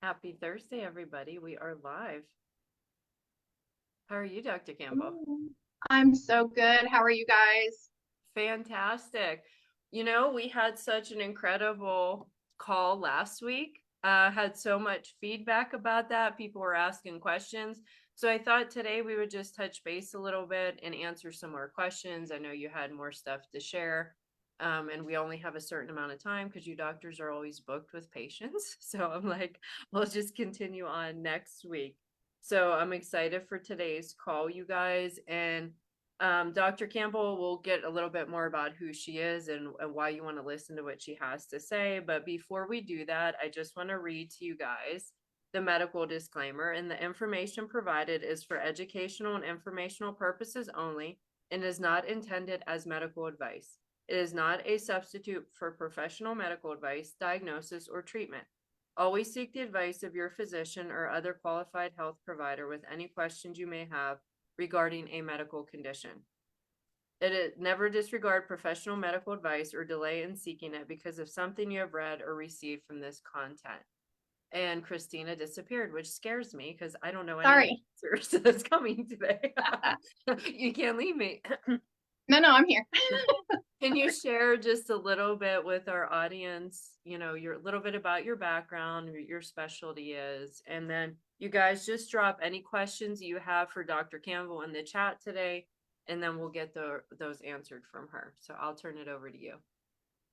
Happy Thursday, everybody. We are live. How are you, Dr. Campbell? Ooh, I'm so good. How are you guys? Fantastic. We had such an incredible call last week. Had so much feedback about that. People were asking questions. So I thought today we would just touch base a little bit and answer some more questions. I know you had more stuff to share. And we only have a certain amount of time because you doctors are always booked with patients. So I'm like, we'll just continue on next week. So I'm excited for today's call, you guys. And Dr. Campbell will get a little bit more about who she is and why you want to listen to what she has to say. But before we do that, I just want to read to you guys the medical disclaimer. And the information provided is for educational and informational purposes only and is not intended as medical advice. It is not a substitute for professional medical advice, diagnosis, or treatment. Always seek the advice of your physician or other qualified health provider with any questions you may have regarding a medical condition. It is never disregard professional medical advice or delay in seeking it because of something you have read or received from this content. And Christina disappeared, which scares me because I don't know any of Sorry. the answers that's coming today. You can't leave me. No, I'm here. Can you share just a little bit with our audience, your little bit about your background, what your specialty is, and then you guys just drop any questions you have for Dr. Campbell in the chat today, and then we'll get those answered from her. So I'll turn it over to you.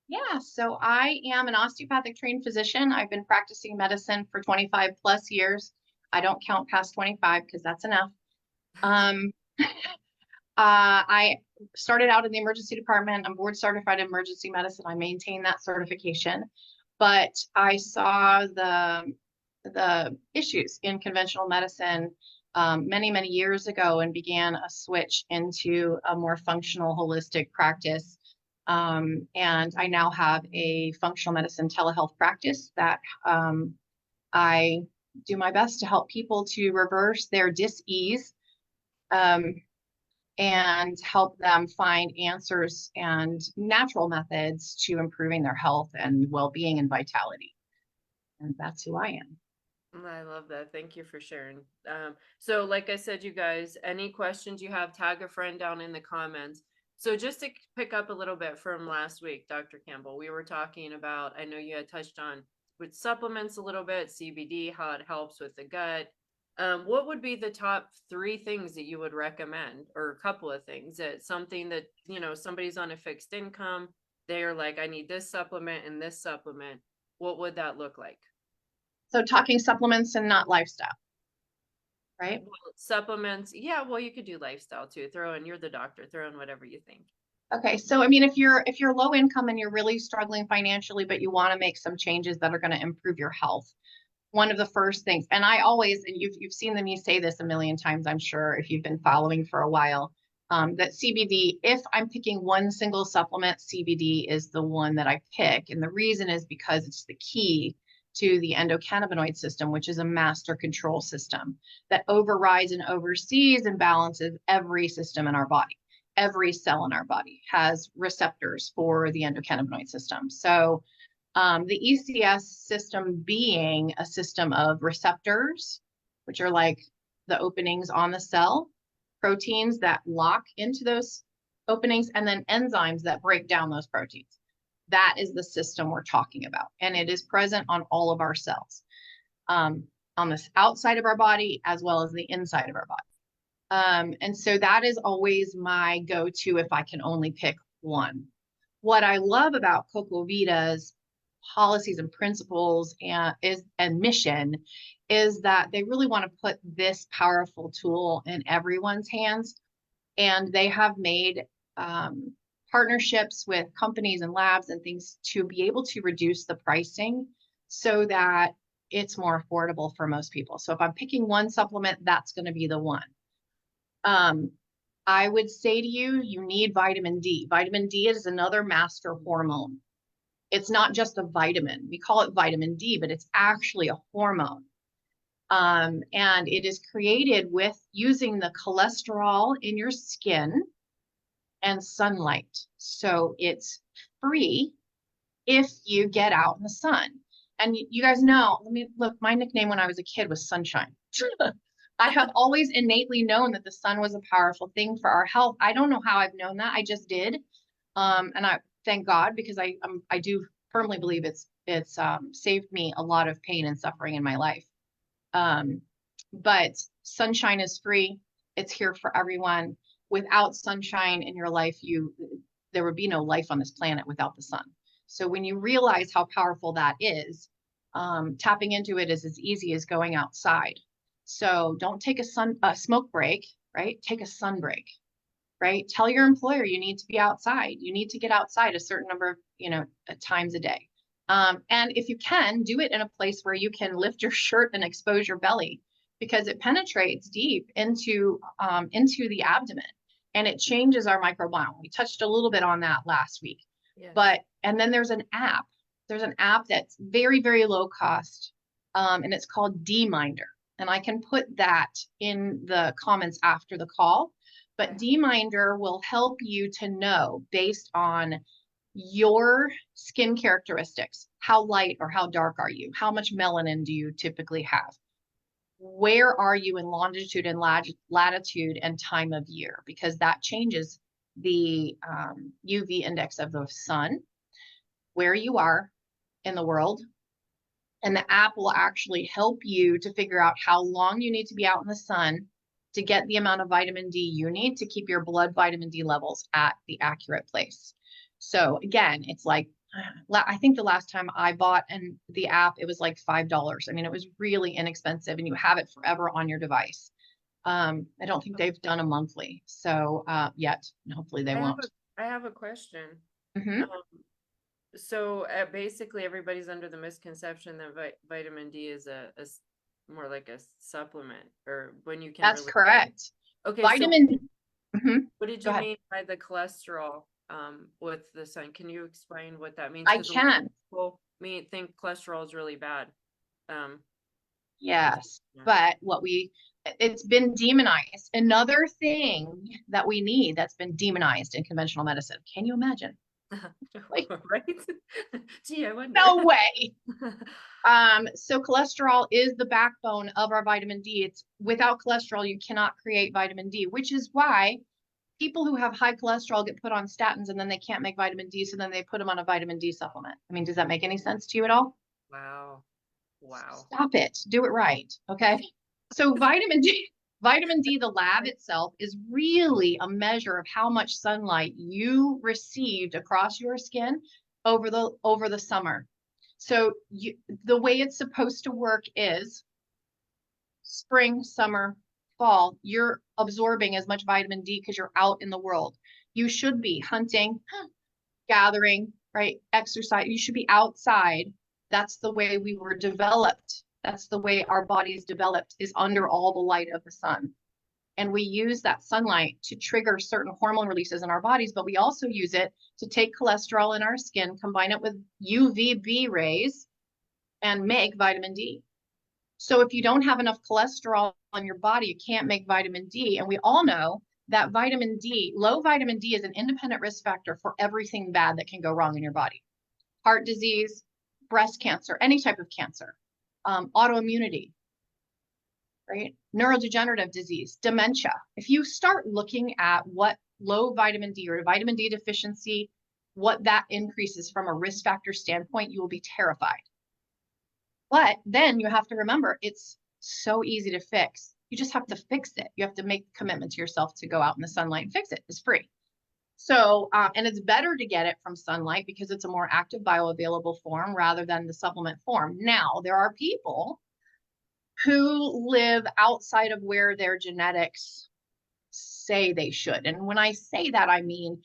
Yeah, so I am an osteopathic trained physician. I've been practicing medicine for 25 plus years. I don't count past 25 because that's enough. Um, I started out in the emergency department. I'm board certified in emergency medicine. I maintain that certification, but I saw the issues in conventional medicine many years ago and began a switch into a more functional, holistic practice. And I now have a functional medicine telehealth practice that I do my best to help people to reverse their dis-ease um, and help them find answers and natural methods to improving their health and well-being and vitality. And that's who I am. I love that. Thank you for sharing. So like I said, you guys, any questions you have, tag a friend down in the comments. So just to pick up a little bit from last week, Dr. Campbell, we were talking about, I know you had touched on with supplements a little bit, CBD, how it helps with the gut. What would be the top three things that you would recommend, or a couple of things that something that, somebody's on a fixed income, they're like, I need this supplement and this supplement. What would that look like? So talking supplements and not lifestyle, right? Well, supplements, yeah, well, you could do lifestyle too. Throw in, you're the doctor, throw in whatever you think. Okay, so I mean, if you're low income and you're really struggling financially, but you want to make some changes that are going to improve your health, one of the first things, and I always, and you've seen me say this a million times, I'm sure, if you've been following for a while, that CBD, if I'm picking one single supplement, CBD is the one that I pick, and the reason is because it's the key to the endocannabinoid system, which is a master control system that overrides and oversees and balances every system in our body. Every cell in our body has receptors for the endocannabinoid system. So the ECS system being a system of receptors, which are like the openings on the cell, proteins that lock into those openings, and then enzymes that break down those proteins. That is the system we're talking about. And it is present on all of our cells, on the outside of our body, as well as the inside of our body. And so that is always my go-to if I can only pick one. What I love about kokuavida's policies and principles and mission is that they really want to put this powerful tool in everyone's hands. And they have made partnerships with companies and labs and things to be able to reduce the pricing so that it's more affordable for most people. So if I'm picking one supplement, that's going to be the one. I would say to you, you need vitamin D. Vitamin D is another master hormone. It's not just a vitamin. We call it vitamin D, but it's actually a hormone. And it is created with using the cholesterol in your skin and sunlight. So it's free if you get out in the sun. And you guys know, let me look, my nickname when I was a kid was Sunshine. I have always innately known that the sun was a powerful thing for our health. I don't know how I've known that. I just did. And I thank God because I do firmly believe it's saved me a lot of pain and suffering in my life. Um, but sunshine is free. It's here for everyone. Without sunshine in your life, there would be no life on this planet without the sun. So when you realize how powerful that is, tapping into it is as easy as going outside. So don't take a smoke break, right? Take a sun break, right? Tell your employer you need to be outside. You need to get outside a certain number of, times a day. And if you can, do it in a place where you can lift your shirt and expose your belly because it penetrates deep into the abdomen and it changes our microbiome. We touched a little bit on that last week. Yes. And then there's an app. There's an app that's very, very low cost, and it's called DMinder. And I can put that in the comments after the call. But Okay. DMinder will help you to know based on your skin characteristics. How light or how dark are you? How much melanin do you typically have? Where are you in longitude and latitude and time of year? Because that changes the UV index of the sun, where you are in the world. And the app will actually help you to figure out how long you need to be out in the sun to get the amount of vitamin D you need to keep your blood vitamin D levels at the accurate place. So again, it's like, I think the last time I bought the app, it was like $5. I mean, it was really inexpensive and you have it forever on your device. I don't think they've done a monthly. So yet, and hopefully they won't. I have a question. Mhm. Um, so basically everybody's under the misconception that vitamin D is more like a supplement or when you can That's really get it. correct. Okay, so Vitamin, mhm. what did Go you ahead. mean by the cholesterol with the sun? Can you explain what that means? I Because a lot of can. people think cholesterol is really bad. Um, is Yes, yeah. but it's been demonized. Another thing that we need that's been demonized in conventional medicine. Can you imagine? Like, Right? Gee, I wonder. no way. So cholesterol is the backbone of our vitamin D. It's without cholesterol, you cannot create vitamin D, which is why people who have high cholesterol get put on statins and then they can't make vitamin D, so then they put them on a vitamin D supplement. I mean, does that make any sense to you at all? Wow. Wow. Stop it. Do it right. Okay. So vitamin D, the lab itself is really a measure of how much sunlight you received across your skin over the summer. So the way it's supposed to work is spring, summer, fall, you're absorbing as much vitamin D because you're out in the world. You should be hunting, gathering, right? Exercise. You should be outside. That's the way we were developed. That's the way our bodies developed, is under all the light of the sun. And we use that sunlight to trigger certain hormone releases in our bodies, but we also use it to take cholesterol in our skin, combine it with UVB rays, and make vitamin D. So if you don't have enough cholesterol in your body, you can't make vitamin D. And we all know that low vitamin D is an independent risk factor for everything bad that can go wrong in your body. Heart disease, breast cancer, any type of cancer, autoimmunity, right? Neurodegenerative disease, dementia. If you start looking at what low vitamin D or vitamin D deficiency, what that increases from a risk factor standpoint, you will be terrified. But then you have to remember, it's so easy to fix. You just have to fix it. You have to make a commitment to yourself to go out in the sunlight and fix it. It's free. So, and it's better to get it from sunlight because it's a more active bioavailable form rather than the supplement form. Now, there are people who live outside of where their genetics say they should. And when I say that, I mean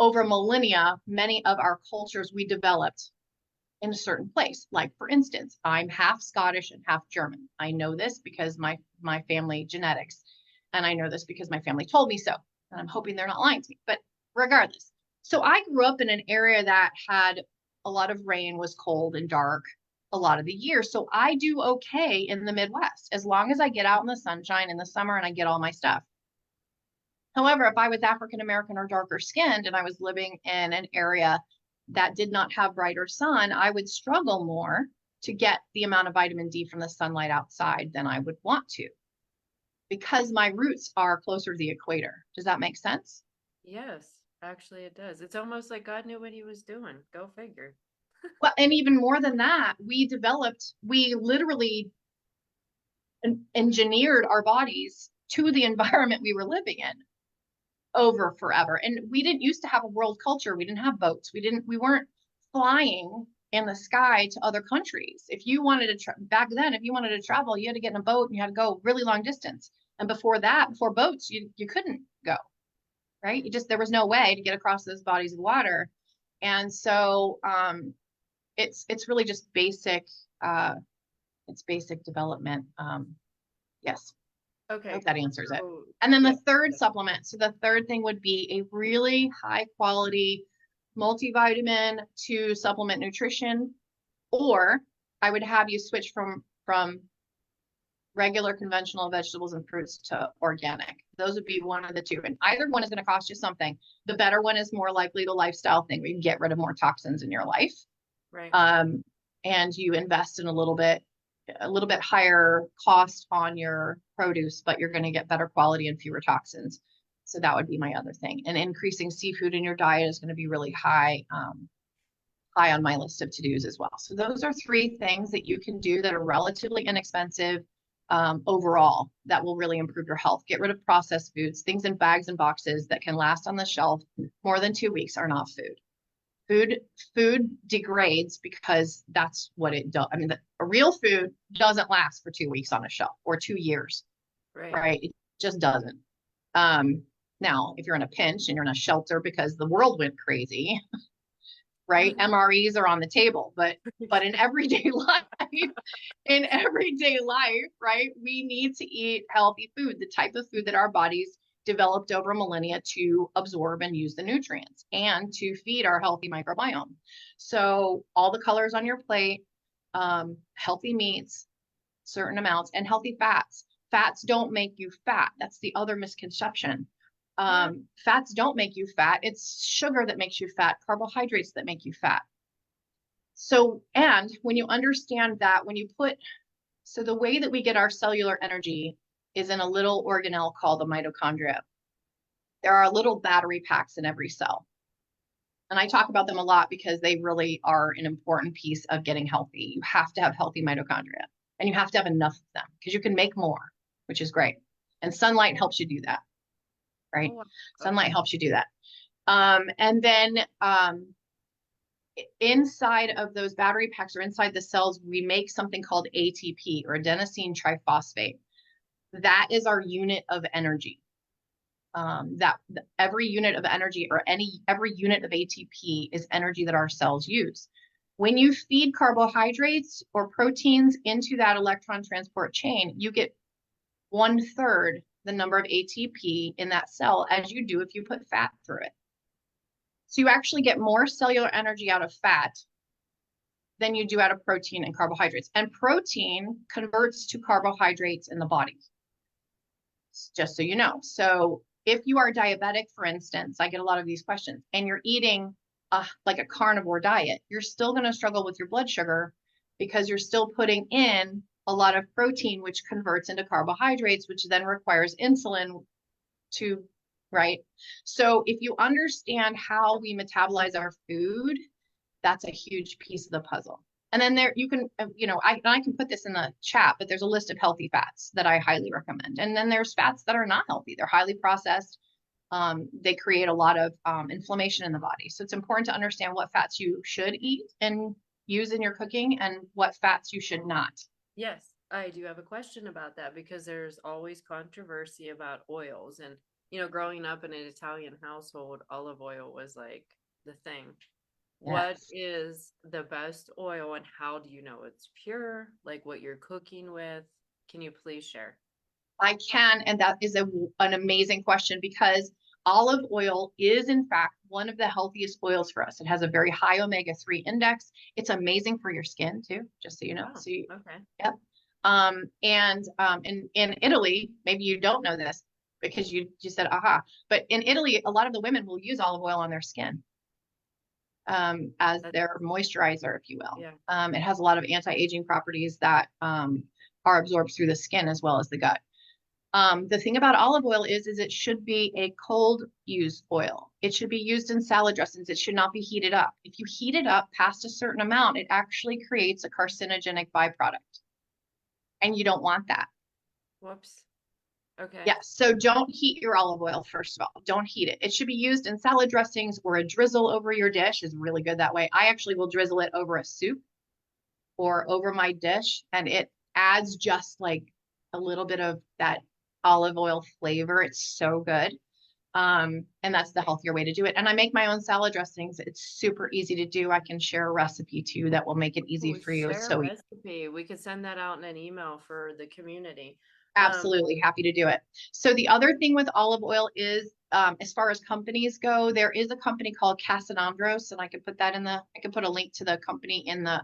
over millennia, many of our cultures we developed in a certain place. Like for instance, I'm half Scottish and half German. I know this because my family genetics, and I know this because my family told me so. And I'm hoping they're not lying to me. But regardless, so I grew up in an area that had a lot of rain, was cold and dark a lot of the year. So I do okay in the Midwest as long as I get out in the sunshine in the summer and I get all my stuff. However, if I was African American or darker skinned and I was living in an area that did not have brighter sun, I would struggle more to get the amount of vitamin D from the sunlight outside than I would want to, because my roots are closer to the equator. Does that make sense? Yes, actually it does. It's almost like God knew what he was doing. Go figure. Well, and even more than that, we literally engineered our bodies to the environment we were living in over forever. And we didn't used to have a world culture. We didn't have boats. We weren't flying in the sky to other countries. If you wanted to back then, if you wanted to travel, you had to get in a boat and you had to go really long distance. And before that, before boats, you couldn't go, right? There was no way to get across those bodies of water. And so it's really just basic it's basic development. Yes. I Okay. hope that answers it. So, And then yeah. the third supplement. So the third thing would be a really high quality multivitamin to supplement nutrition, or I would have you switch from regular conventional vegetables and fruits to organic. Those would be one of the two. And either one is going to cost you something. The better one is more likely the lifestyle thing where you can get rid of more toxins in your life. Right. And you invest in a little bit higher cost on your produce, but you're going to get better quality and fewer toxins. So that would be my other thing. And increasing seafood in your diet is going to be really high on my list of to-dos as well. So those are three things that you can do that are relatively inexpensive overall that will really improve your health. Get rid of processed foods. Things in bags and boxes that can last on the shelf more than 2 weeks are not food. Food degrades because that's what it does. I mean, a real food doesn't last for 2 weeks on a shelf or 2 years, Right. right? It just doesn't. Now, if you're in a pinch and you're in a shelter because the world went crazy, right? MREs are on the table, but in everyday life, right? We need to eat healthy food, the type of food that our bodies developed over millennia to absorb and use the nutrients and to feed our healthy microbiome. So all the colors on your plate, healthy meats, certain amounts, and healthy fats. Fats don't make you fat. That's the other misconception. Fats don't make you fat. It's sugar that makes you fat, carbohydrates that make you fat. So, and when you understand that, so the way that we get our cellular energy is in a little organelle called the mitochondria. There are little battery packs in every cell. And I talk about them a lot because they really are an important piece of getting healthy. You have to have healthy mitochondria and you have to have enough of them because you can make more, which is great. And sunlight helps you do that, right? Oh, wow. Sunlight Okay. helps you do that. And then inside of those battery packs or inside the cells, we make something called ATP or adenosine triphosphate. That is our unit of energy. That every unit of energy or every unit of ATP is energy that our cells use. When you feed carbohydrates or proteins into that electron transport chain, you get 1/3 the number of ATP in that cell as you do if you put fat through it. So you actually get more cellular energy out of fat than you do out of protein and carbohydrates. And protein converts to carbohydrates in the body, just so you know. So if you are diabetic, for instance, I get a lot of these questions, and you're eating like a carnivore diet, you're still going to struggle with your blood sugar because you're still putting in a lot of protein, which converts into carbohydrates, which then requires insulin to, right? So if you understand how we metabolize our food, that's a huge piece of the puzzle. And then there you can, I can put this in the chat, but there's a list of healthy fats that I highly recommend. And then there's fats that are not healthy. They're highly processed. They create a lot of inflammation in the body. So it's important to understand what fats you should eat and use in your cooking and what fats you should not. Yes, I do have a question about that because there's always controversy about oils. And, growing up in an Italian household, olive oil was like the thing. What Yes. is the best oil and how do you know it's pure? Like what you're cooking with? Can you please share? I can, and that is an amazing question because olive oil is in fact one of the healthiest oils for us. It has a very high omega-3 index. It's amazing for your skin too, just so you know. Oh, So okay. yep. In Italy, maybe you don't know this because you said aha, but in Italy, a lot of the women will use olive oil on their skin. as That's, their moisturizer, if you will. yeah. It has a lot of anti-aging properties that are absorbed through the skin as well as the gut. The thing about olive oil is it should be a cold use oil. It should be used in salad dressings. It should not be heated up. If you heat it up past a certain amount, it actually creates a carcinogenic byproduct. And you don't want that. Whoops. Okay. Yeah, so don't heat your olive oil, first of all. Don't heat it. It should be used in salad dressings, or a drizzle over your dish is really good that way. I actually will drizzle it over a soup or over my dish, and it adds just like a little bit of that olive oil flavor. It's so good. And that's the healthier way to do it. And I make my own salad dressings. It's super easy to do. I can share a recipe too that will make it easy Oh, for you. share a So recipe. We could send that out in an email for the community. absolutely happy to do it. So the other thing with olive oil is, as far as companies go, there is a company called Casanandros, and I can put that I can put a link to the company in the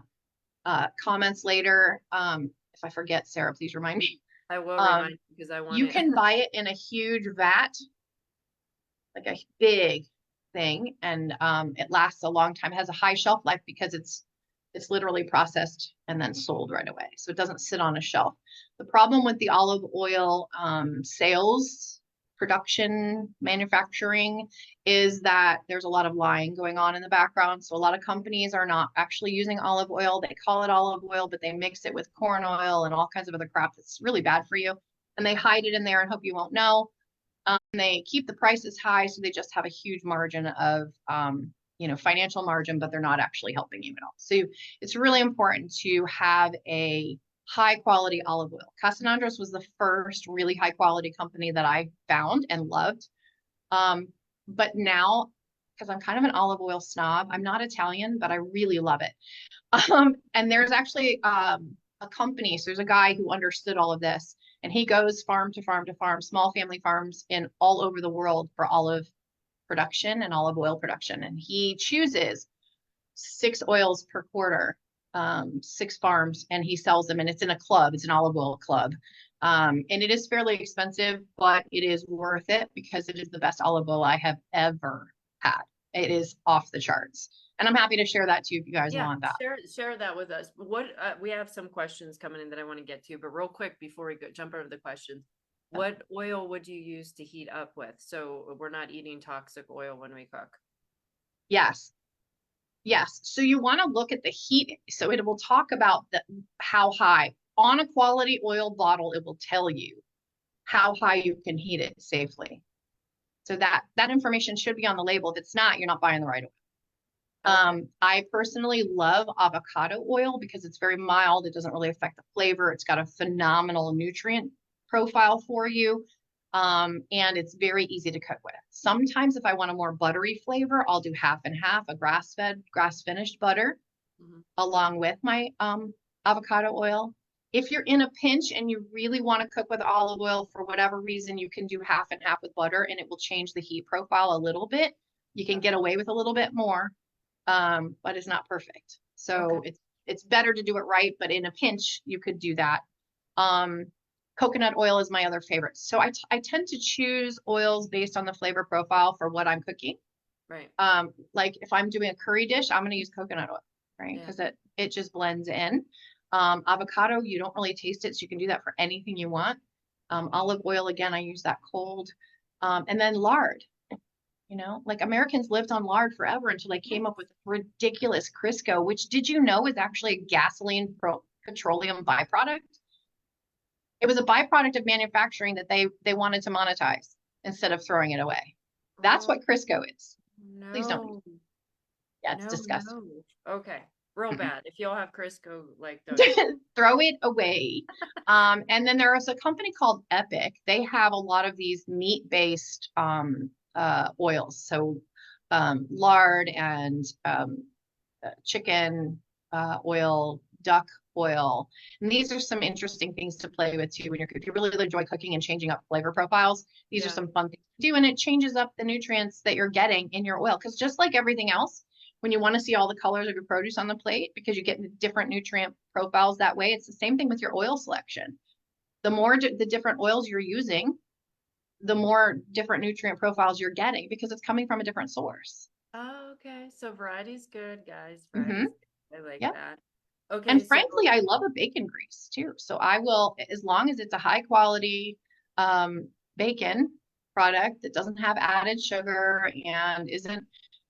comments later. If I forget, Sarah, please remind me. I will remind you because I want You it. can buy it in a huge vat, like a big thing, and it lasts a long time. It has a high shelf life because it's literally processed and then sold right away. So it doesn't sit on a shelf. The problem with the olive oil sales, production, manufacturing is that there's a lot of lying going on in the background. So a lot of companies are not actually using olive oil. They call it olive oil, but they mix it with corn oil and all kinds of other crap that's really bad for you. And they hide it in there and hope you won't know. They keep the prices high, so they just have a huge margin of financial margin, but they're not actually helping you at all. So it's really important to have a high quality olive oil. Casanandros was the first really high quality company that I found and loved. But now, because I'm kind of an olive oil snob, I'm not Italian, but I really love it. And there's actually a company, so there's a guy who understood all of this, and he goes farm to farm to farm, small family farms in all over the world for olive production and olive oil production. And he chooses 6 oils per quarter, 6 farms, and he sells them. And it's in a club, it's an olive oil club. And it is fairly expensive, but it is worth it because it is the best olive oil I have ever had. It is off the charts. And I'm happy to share that too if you guys Yeah, want that. share that with us. What we have some questions coming in that I want to get to, but real quick before we jump over the questions, what oil would you use to heat up with? So we're not eating toxic oil when we cook. Yes. Yes. So you want to look at the heat. So it will talk about how high on a quality oil bottle. It will tell you how high you can heat it safely. So that information should be on the label. If it's not, you're not buying the right oil. Okay. I personally love avocado oil because it's very mild. It doesn't really affect the flavor. It's got a phenomenal nutrient profile for you. And it's very easy to cook with. Sometimes if I want a more buttery flavor, I'll do half and half, a grass-fed, grass-finished butter along with my avocado oil. If you're in a pinch and you really want to cook with olive oil for whatever reason, you can do half and half with butter, and it will change the heat profile a little bit. You can get away with a little bit more, but it's not perfect. So it's better to do it right, but in a pinch, you could do that. Coconut oil is my other favorite. So I tend to choose oils based on the flavor profile for what I'm cooking. Right. Like if I'm doing a curry dish, I'm going to use coconut oil, right? Because it just blends in. Avocado, you don't really taste it, so you can do that for anything you want. Olive oil, again, I use that cold. And then lard. Like Americans lived on lard forever until they came up with ridiculous Crisco, which did you know is actually a gasoline petroleum byproduct? It was a byproduct of manufacturing that they wanted to monetize instead of throwing it away. That's what Crisco is. Please don't. Yeah, it's disgusting. No. Okay. Real bad. If y'all have Crisco, like throw it away. And then there is a company called Epic. They have a lot of these meat-based oils. So lard and chicken oil, duck oil. And these are some interesting things to play with too. If you really enjoy cooking and changing up flavor profiles, these are some fun things to do. And it changes up the nutrients that you're getting in your oil. Because just like everything else, when you want to see all the colors of your produce on the plate, because you get different nutrient profiles that way, it's the same thing with your oil selection. The more the different oils you're using, the more different nutrient profiles you're getting because it's coming from a different source. Oh, okay. So variety's good, guys. Hmm. Variety's good. I like Yep. that. Okay, And so frankly, I love a bacon grease too. So I will, as long as it's a high quality bacon product that doesn't have added sugar and isn't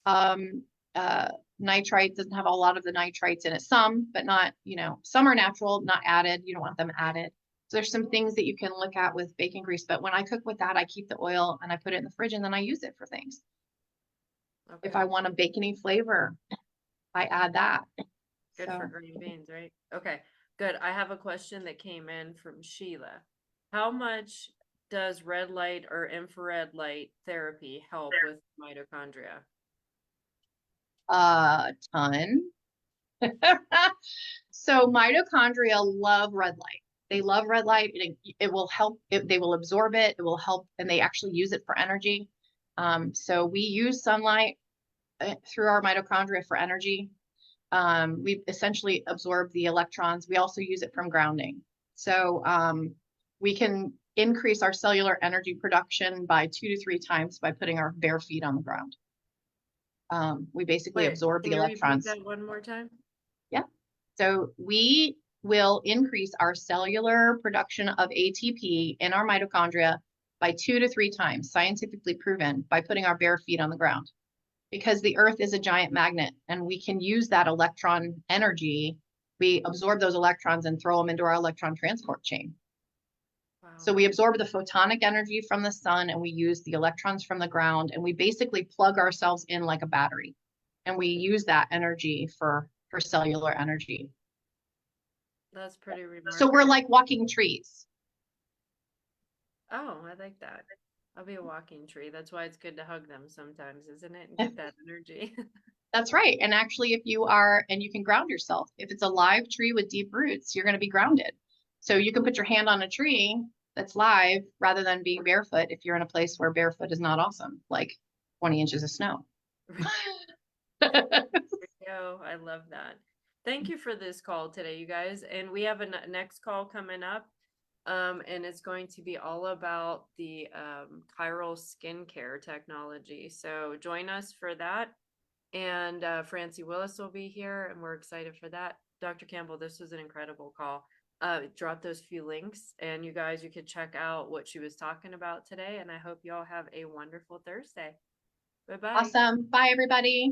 um, uh, nitrite, doesn't have a lot of the nitrites in it. Some, but not, some are natural, not added. You don't want them added. So there's some things that you can look at with bacon grease. But when I cook with that, I keep the oil and I put it in the fridge and then I use it for things. If I okay, want a bacony flavor, I add that. good for So. green beans, right? Okay, good. I have a question that came in from Sheila. How much does red light or infrared light therapy help with mitochondria? A ton. So mitochondria love red light. They love red light. It will help. They will absorb it. It will help, and they actually use it for energy. So we use sunlight through our mitochondria for energy. We essentially absorb the electrons. We also use it from grounding. So we can increase our cellular energy production by 2 to 3 times by putting our bare feet on the ground. We basically Wait, absorb can the you repeat electrons. that one more time? Yeah. So we will increase our cellular production of ATP in our mitochondria by 2 to 3 times, scientifically proven, by putting our bare feet on the ground. Because the earth is a giant magnet and we can use that electron energy. We absorb those electrons and throw them into our electron transport chain. So Wow, we absorb the photonic energy from the sun and we use the electrons from the ground and we basically plug ourselves in like a battery. And we use that energy for cellular energy. that's pretty So we're remarkable. like walking trees. Oh, I like that. I'll be a walking tree. That's why it's good to hug them sometimes, isn't it? And get that energy. That's right. And actually, and you can ground yourself. If it's a live tree with deep roots, you're going to be grounded. So you can put your hand on a tree that's live rather than being barefoot if you're in a place where barefoot is not awesome, like 20 inches of snow. Oh, I love that. Thank you for this call today, you guys. And we have a next call coming up. And it's going to be all about the chiral skincare technology. So join us for that. And Francie Willis will be here, and we're excited for that. Dr. Campbell, this was an incredible call. Drop those few links, and you guys, you could check out what she was talking about today. And I hope you all have a wonderful Thursday. Bye bye. Awesome. Bye, everybody.